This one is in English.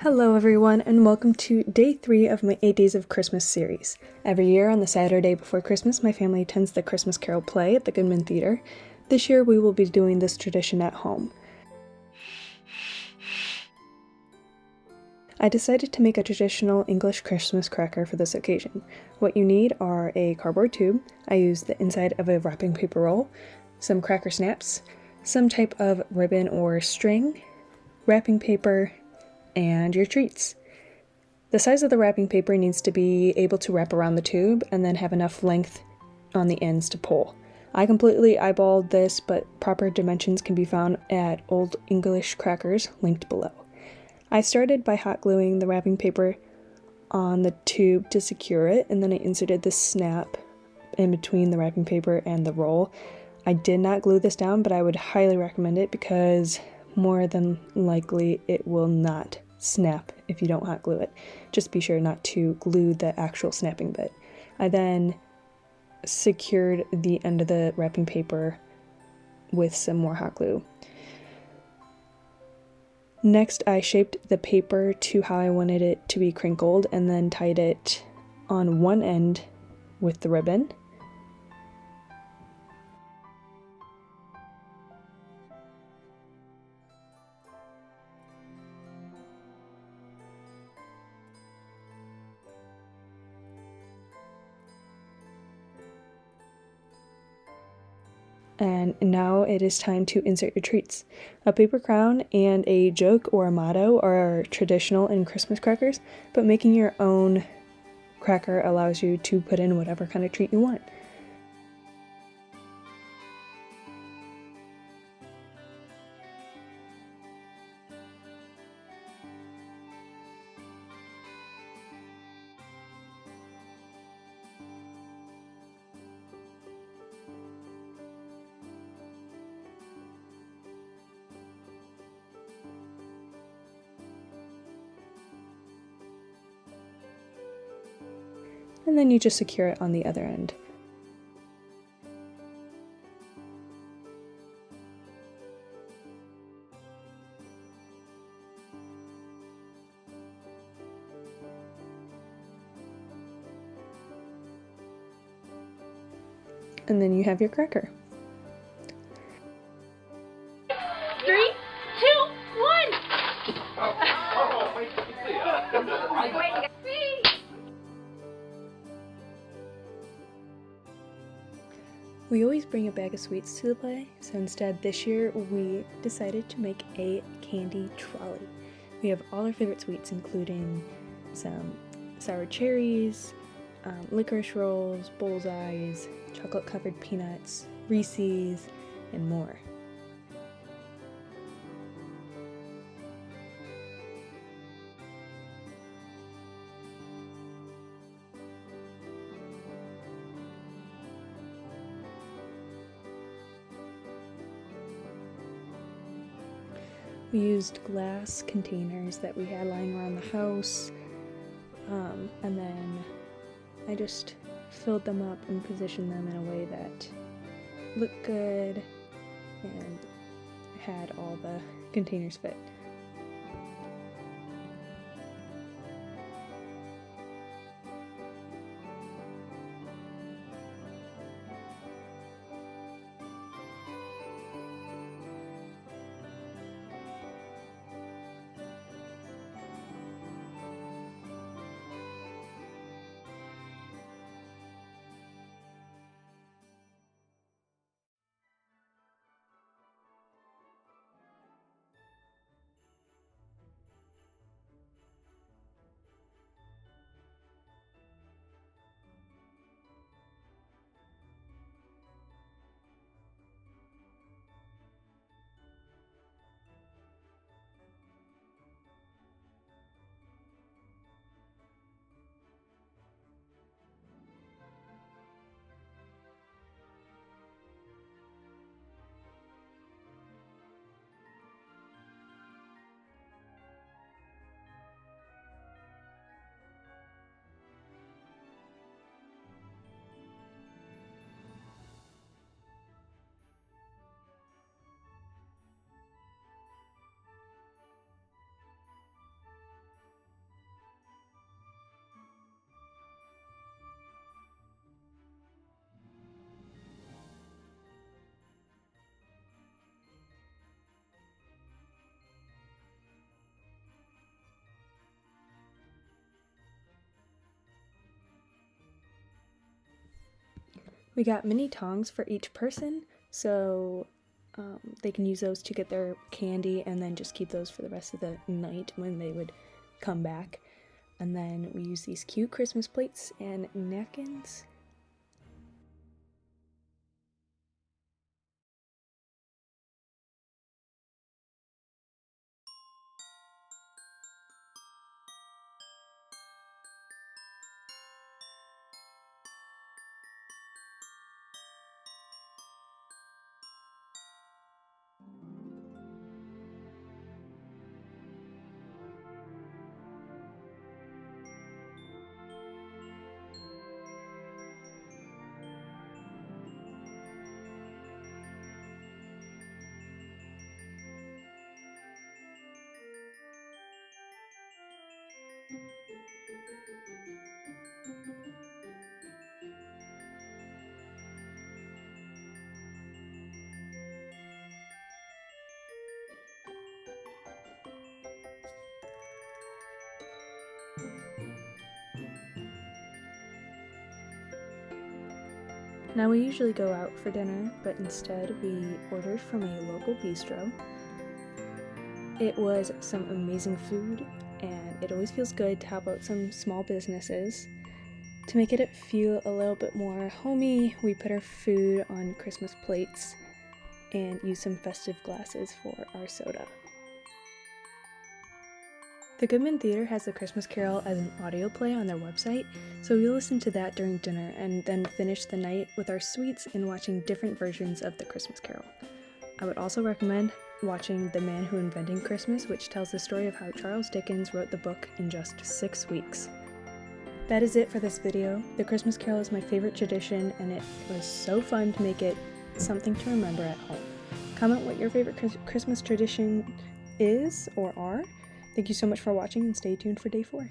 Hello everyone, and welcome to day 3 of my 8 Days of Christmas series. Every year on the Saturday before Christmas, my family attends the Christmas Carol play at the Goodman Theatre. This year we will be doing this tradition at home. I decided to make a traditional English Christmas cracker for this occasion. What you need are a cardboard tube. I used the inside of a wrapping paper roll, some cracker snaps, some type of ribbon or string, wrapping paper, and your treats. The size of the wrapping paper needs to be able to wrap around the tube and then have enough length on the ends to pull. I completely eyeballed this, but proper dimensions can be found at Old English Crackers, linked below. I started by hot gluing the wrapping paper on the tube to secure it, and then I inserted the snap in between the wrapping paper and the roll. I did not glue this down, but I would highly recommend it because more than likely it will not snap if you don't hot glue it. Just be sure not to glue the actual snapping bit. I then secured the end of the wrapping paper with some more hot glue. Next, I shaped the paper to how I wanted it to be crinkled and then tied it on one end with the ribbon. And now it is time to insert your treats. A paper crown and a joke or a motto are traditional in Christmas crackers, but making your own cracker allows you to put in whatever kind of treat you want. And then you just secure it on the other end. And then you have your cracker. 3, 2, 1! We always bring a bag of sweets to the play, so instead this year we decided to make a candy trolley. We have all our favorite sweets, including some sour cherries, licorice rolls, bullseyes, chocolate covered peanuts, Reese's, and more. We used glass containers that we had lying around the house, and then I just filled them up and positioned them in a way that looked good and had all the containers fit. We got mini tongs for each person, so they can use those to get their candy and then just keep those for the rest of the night when they would come back. And then we use these cute Christmas plates and napkins. Now we usually go out for dinner, but instead we ordered from a local bistro. It was some amazing food, and it always feels good to help out some small businesses. To make it feel a little bit more homey, we put our food on Christmas plates and use some festive glasses for our soda. The Goodman Theatre has the Christmas Carol as an audio play on their website, so we listened to that during dinner and then finished the night with our sweets and watching different versions of the Christmas Carol. I would also recommend watching The Man Who Invented Christmas, which tells the story of how Charles Dickens wrote the book in just 6 weeks. That is it for this video. The Christmas Carol is my favorite tradition, and it was so fun to make it something to remember at home. Comment what your favorite Christmas tradition is or are. Thank you so much for watching, and stay tuned for day 4.